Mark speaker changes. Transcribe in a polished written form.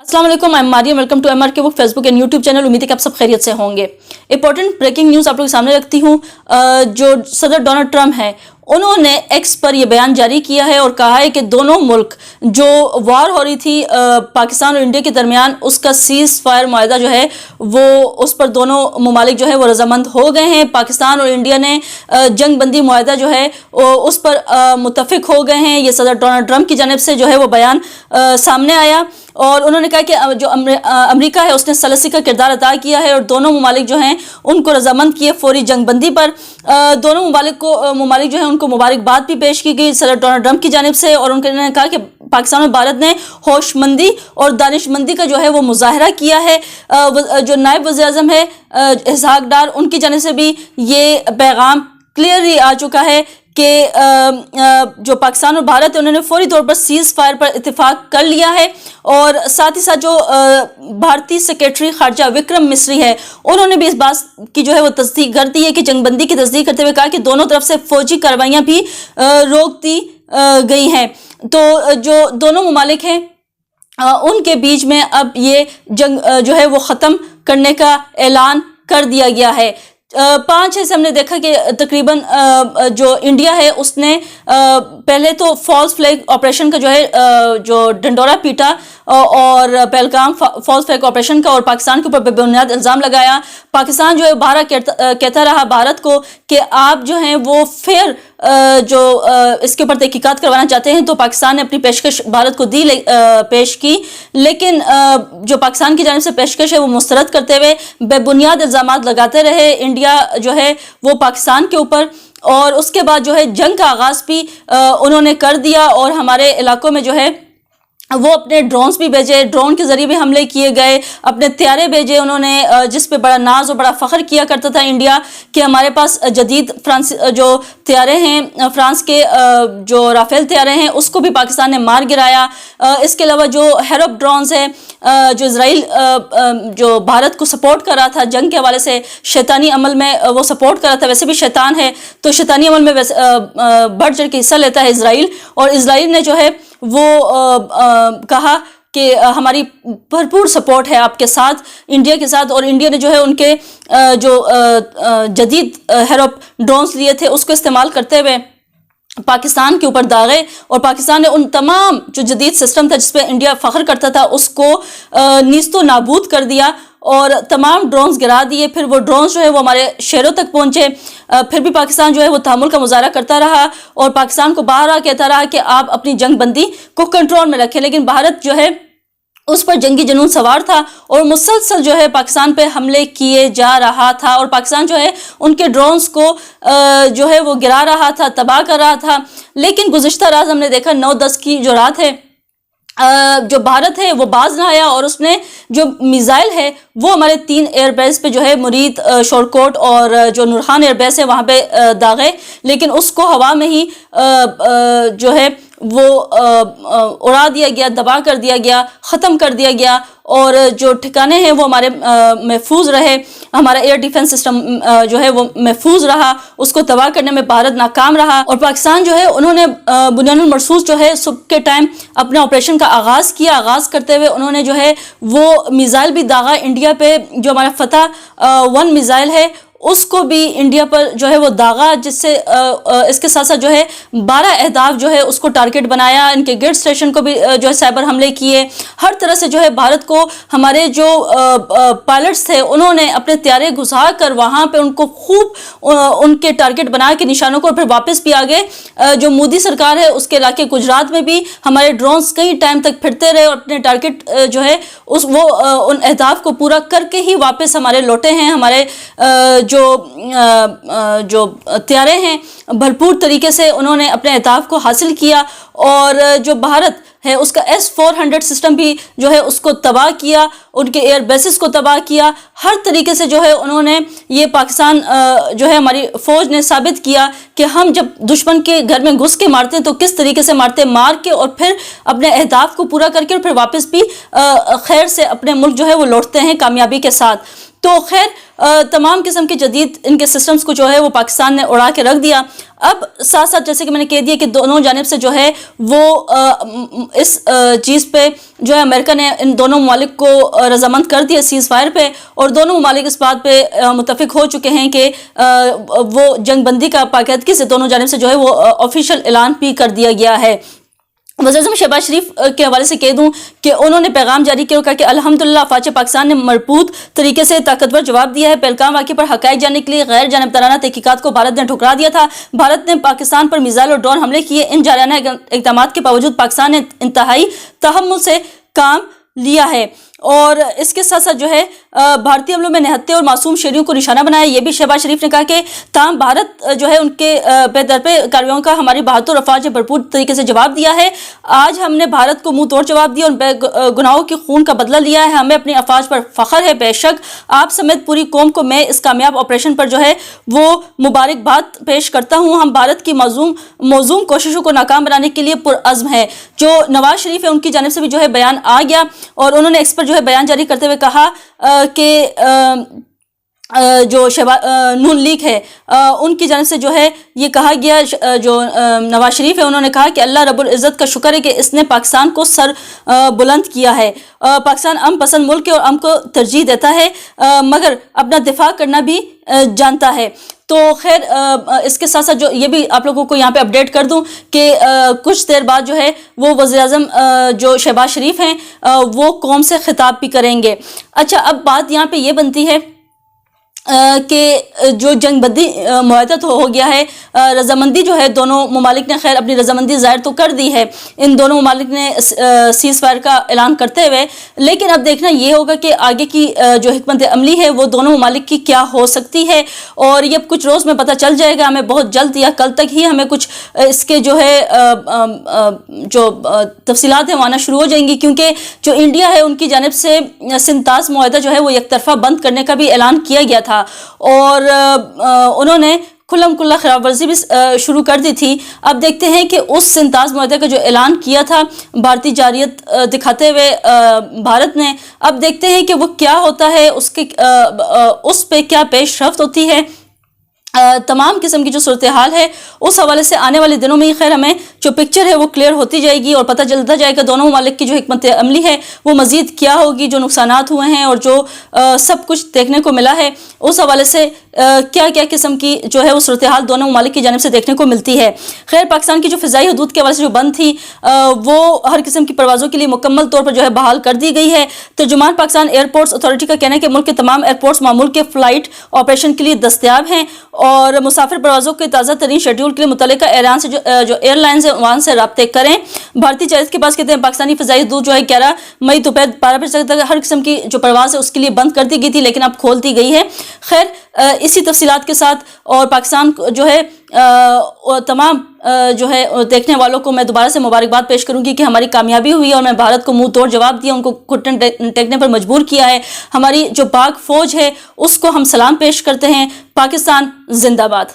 Speaker 1: अस्सलाम वालेकुम, I am Mariam, welcome to MRK book Facebook and YouTube channel. उम्मीद है कि आप सब खैरियत से होंगे। इंपॉर्टेंट ब्रेकिंग न्यूज़ आप लोग के सामने रखती हूँ। जो सदर डोनाल्ड ट्रंप हैं उन्होंने एक्स पर यह बयान जारी किया है और कहा है कि दोनों मुल्क जो वॉर हो रही थी पाकिस्तान और इंडिया के दरमियान, उसका सीज़ फायर मुआहदा जो है वो उस पर दोनों ममालिक जो है वो रजामंद हो गए हैं। पाकिस्तान और इंडिया ने जंग बंदी मुआहदा जो है उस पर मुत्तफिक हो गए हैं। ये सदर डोनाल्ड ट्रंप की जानिब से जो है वो बयान सामने आया और उन्होंने कहा कि जो अमेरिका है उसने सलसी का किरदार अदा किया है और दोनों ममालिक जो हैं उनको रजामंद किए फौरी जंग बंदी पर। दोनों ममालिक जो है उनको मुबारकबाद भी पेश की गई सदर डोनाल्ड ट्रंप की जानिब से और उन्होंने कहा कि पाकिस्तान और भारत ने होशमंदी और दानिशमंदी का जो है वो मुजाहरा किया है। जो नायब वज़ीर आज़म है इसहाक डार, उनकी जानिब से भी ये पैगाम क्लियरली आ चुका है कि जो पाकिस्तान और भारत है उन्होंने फौरी तौर पर सीज़ फायर पर इत्तेफाक कर लिया है। और साथ ही साथ जो भारतीय सेक्रेटरी खारजा विक्रम मिस्री है उन्होंने भी इस बात की जो है वो तस्दीक कर दी है कि जंगबंदी की तस्दीक करते हुए कहा कि दोनों तरफ से फौजी कार्रवाइयाँ भी रोक दी गई हैं। तो जो दोनों ममालिक हैं उनके बीच में अब ये जंग जो है वो ख़त्म करने का ऐलान कर दिया गया है। 5 से हमने देखा कि तकरीबन जो इंडिया है उसने पहले तो फॉल्स फ्लैग ऑपरेशन का जो है जो डंडोरा पीटा और पहलगाम फॉल्स फ्लैग ऑपरेशन का और पाकिस्तान के ऊपर बेबुनियाद इल्ज़ाम लगाया। पाकिस्तान जो है बारह कहता रहा भारत को कि आप जो हैं वो फेयर जो इसके ऊपर तहकीकात करवाना चाहते हैं, तो पाकिस्तान ने अपनी पेशकश भारत को दी पेश की, लेकिन जो पाकिस्तान की जानिब से पेशकश है वो मुस्तरद करते हुए बेबुनियाद इल्ज़ामात लगाते रहे इंडिया जो है वो पाकिस्तान के ऊपर। और उसके बाद जो है जंग का आगाज़ भी उन्होंने कर दिया और हमारे इलाकों में जो है वो अपने ड्रोन्स भी भेजे, ड्रोन के ज़रिए भी हमले किए गए, अपने त्यारे भेजे उन्होंने, जिस पे बड़ा नाज और बड़ा फ़ख्र किया करता था इंडिया कि हमारे पास जदीद फ्रांस जो त्यारे हैं फ्रांस के जो राफेल त्यारे हैं उसको भी पाकिस्तान ने मार गिराया। इसके अलावा जो हेरोप ड्रोन्स हैं जो इजराइल जो भारत को सपोर्ट कर रहा था जंग के हवाले से, शैतानी अमल में वो सपोर्ट कर रहा था, वैसे भी शैतान है तो शैतानी अमल में वैसे बढ़ चढ़ के हिस्सा लेता है इजराइल। और इजराइल ने जो है वो कहा कि हमारी भरपूर सपोर्ट है आपके साथ, इंडिया के साथ। और इंडिया ने जो है उनके जो जदीद हेरोप ड्रोन्स लिए थे उसको इस्तेमाल करते हुए पाकिस्तान के ऊपर दागे और पाकिस्तान ने उन तमाम जो जदीद सिस्टम था जिस पे इंडिया फ़ख्र करता था उसको नीस्तो नाबूद कर दिया और तमाम ड्रोन्स गिरा दिए। फिर वो ड्रोन्स जो है वो हमारे शहरों तक पहुँचे, फिर भी पाकिस्तान जो है वो तहम्मुल का मुजाहरा करता रहा और पाकिस्तान को बार-बार कहता रहा कि आप अपनी जंग बंदी को कंट्रोल में रखें, लेकिन भारत जो है उस पर जंगी जुनून सवार था और मुसलसल जो है पाकिस्तान पे हमले किए जा रहा था और पाकिस्तान जो है उनके ड्रोन्स को जो है वो गिरा रहा था, तबाह कर रहा था। लेकिन गुज़िश्ता रात हमने देखा 9-10 की जो रात है जो भारत है वो बाज ना आया और उसने जो मिसाइल है वो हमारे 3 एयरबेस पे जो है मुरीद, शोरकोट और जो नूरखान एयरबेस है वहाँ पे दागे, लेकिन उसको हवा में ही जो है वो उड़ा दिया गया, दबा कर दिया गया, ख़त्म कर दिया गया और जो ठिकाने हैं वो हमारे महफूज रहे। हमारा एयर डिफेंस सिस्टम जो है वो महफूज रहा, उसको तबाह करने में भारत नाकाम रहा। और पाकिस्तान जो है उन्होंने बुनियानुल मरसूस जो है सुबह के टाइम अपने ऑपरेशन का आगाज़ किया। आगाज़ करते हुए उन्होंने जो है वो मिसाइल भी दागा इंडिया पे, जो हमारा फतह 1 मिसाइल है उसको भी इंडिया पर जो है वो दागा, जिससे इसके साथ साथ जो है 12 अहदाफ जो है उसको टारगेट बनाया। इनके गेट स्टेशन को भी जो है साइबर हमले किए। हर तरह से जो है भारत को हमारे जो पायलट्स थे उन्होंने अपने त्यारे घुसा कर वहाँ पे उनको खूब उनके टारगेट बना के निशानों को और फिर वापस भी आ गए। जो मोदी सरकार है उसके इलाके गुजरात में भी हमारे ड्रोन्स कई टाइम तक फिरते रहे और अपने टारगेट जो है उन अहदाफ को पूरा करके ही वापस हमारे लौटे हैं। हमारे जो त्यारे हैं भरपूर तरीके से उन्होंने अपने अहदाफ को हासिल किया और जो भारत है उसका S-400 सिस्टम भी जो है उसको तबाह किया, उनके एयर बेसिस को तबाह किया। हर तरीके से जो है उन्होंने ये पाकिस्तान जो है हमारी फ़ौज ने साबित किया कि हम जब दुश्मन के घर में घुस के मारते हैं तो किस तरीके से मारते हैं, मार के और फिर अपने अहदाफ को पूरा करके और फिर वापस भी खैर से अपने मुल्क जो है वो लौटते हैं कामयाबी के साथ। تو خیر تمام قسم کے جدید ان کے سسٹمز کو جو ہے وہ پاکستان نے اڑا کے رکھ دیا. اب ساتھ ساتھ جیسے کہ میں نے کہہ دیا کہ دونوں جانب سے جو ہے وہ اس چیز پہ جو ہے امریکہ نے ان دونوں ممالک کو رضامند کر دیا سیز فائر پہ, اور دونوں ممالک اس بات پہ متفق ہو چکے ہیں کہ وہ جنگ بندی کا باقاعدگی سے دونوں جانب سے جو ہے وہ آفیشیل اعلان بھی کر دیا گیا ہے. وزیر اعظم شہباز شریف کے حوالے سے کہہ دوں کہ انہوں نے پیغام جاری کیا اور کہا کہ الحمدللہ افواج پاکستان نے مربوط طریقے سے طاقتور جواب دیا ہے. پہلگام واقعے پر حقائق جاننے کے لیے غیر جانبدارانہ تحقیقات کو بھارت نے ٹھکرا دیا تھا. بھارت نے پاکستان پر میزائل اور ڈرون حملے کیے. ان جارحانہ اقدامات کے باوجود پاکستان نے انتہائی تحمل سے کام لیا ہے, اور اس کے ساتھ ساتھ جو ہے بھارتی عملوں میں نہتے اور معصوم شہریوں کو نشانہ بنایا. یہ بھی شہباز شریف نے کہا کہ تاہم بھارت جو ہے ان کے بے درپے کارروائیوں کا ہماری بہادر افواج نے بھرپور طریقے سے جواب دیا ہے. آج ہم نے بھارت کو منہ توڑ جواب دیا اور بے گناہوں کی خون کا بدلہ لیا ہے. ہمیں اپنی افواج پر فخر ہے. بے شک آپ سمیت پوری قوم کو میں اس کامیاب آپریشن پر جو ہے وہ مبارکباد پیش کرتا ہوں. ہم بھارت کی موزوں کوششوں کو ناکام بنانے کے لیے پرعزم ہے. جو نواز شریف ہے ان کی جانب سے بھی جو ہے بیان آ گیا, اور انہوں نے اس پر جو ہے بیان جاری کرتے ہوئے کہا کہ جو نون لیگ ہے ان کی جانب سے جو ہے یہ کہا گیا, جو نواز شریف ہے انہوں نے کہا کہ اللہ رب العزت کا شکر ہے کہ اس نے پاکستان کو سر بلند کیا ہے. پاکستان امن پسند ملک ہے اور امن کو ترجیح دیتا ہے, مگر اپنا دفاع کرنا بھی جانتا ہے. تو خیر اس کے ساتھ ساتھ جو یہ بھی آپ لوگوں کو یہاں پہ اپڈیٹ کر دوں کہ کچھ دیر بعد جو ہے وہ وزیر اعظم جو شہباز شریف ہیں وہ قوم سے خطاب بھی کریں گے. اچھا, اب بات یہاں پہ یہ بنتی ہے کہ جو جنگ بندی معاہدہ تو ہو گیا ہے, رضامندی جو ہے دونوں ممالک نے خیر اپنی رضامندی ظاہر تو کر دی ہے ان دونوں ممالک نے سیز فائر کا اعلان کرتے ہوئے, لیکن اب دیکھنا یہ ہوگا کہ آگے کی جو حکمت عملی ہے وہ دونوں ممالک کی کیا ہو سکتی ہے, اور یہ کچھ روز میں پتہ چل جائے گا. ہمیں بہت جلد یا کل تک ہی ہمیں کچھ اس کے جو ہے جو تفصیلات ہیں وہ آنا شروع ہو جائیں گی, کیونکہ جو انڈیا ہے ان کی جانب سے سنتاز معاہدہ جو ہے وہ یک طرفہ بند کرنے کا بھی اعلان کیا گیا تھا, اور انہوں نے کھلم کھلا خلاف ورزی بھی شروع کر دی تھی. اب دیکھتے ہیں کہ اس سنتاز معاہدہ کا جو اعلان کیا تھا بھارتی جارحیت دکھاتے ہوئے بھارت نے, اب دیکھتے ہیں کہ وہ کیا ہوتا ہے, اس پہ کیا پیش رفت ہوتی ہے. تمام قسم کی جو صورتحال ہے اس حوالے سے آنے والے دنوں میں ہی خیر ہمیں جو پکچر ہے وہ کلیئر ہوتی جائے گی, اور پتہ چلتا جائے گا دونوں ممالک کی جو حکمت عملی ہے وہ مزید کیا ہوگی, جو نقصانات ہوئے ہیں اور جو سب کچھ دیکھنے کو ملا ہے اس حوالے سے کیا کیا قسم کی جو ہے وہ صورتحال دونوں ممالک کی جانب سے دیکھنے کو ملتی ہے. خیر پاکستان کی جو فضائی حدود کے حوالے سے جو بند تھی وہ ہر قسم کی پروازوں کے لیے مکمل طور پر جو ہے بحال کر دی گئی ہے. ترجمان پاکستان ایئرپورٹس اتھارٹی کا کہنا ہے کہ ملک کے تمام ایئرپورٹس معمول کے فلائٹ آپریشن کے لیے دستیاب ہیں, اور مسافر پروازوں کے تازہ ترین شیڈول کے لیے متعلقہ ایران سے جو ایئر لائنز ہیں وہاں سے رابطے کریں. بھارتی جارحیت کے پاس کہتے ہیں پاکستانی فضائی حدود جو ہے 11 مئی دوپہر 12 بجے تک ہر قسم کی جو پرواز ہے اس کے لیے بند کر دی گئی تھی, لیکن اب کھول دی گئی ہے. خیر اسی تفصیلات کے ساتھ اور پاکستان جو ہے تمام جو ہے دیکھنے والوں کو میں دوبارہ سے مبارکباد پیش کروں گی کہ ہماری کامیابی ہوئی اور میں بھارت کو منہ توڑ جواب دیا, ان کو گھٹن ٹیکنے پر مجبور کیا ہے. ہماری جو پاک فوج ہے اس کو ہم سلام پیش کرتے ہیں. پاکستان زندہ باد.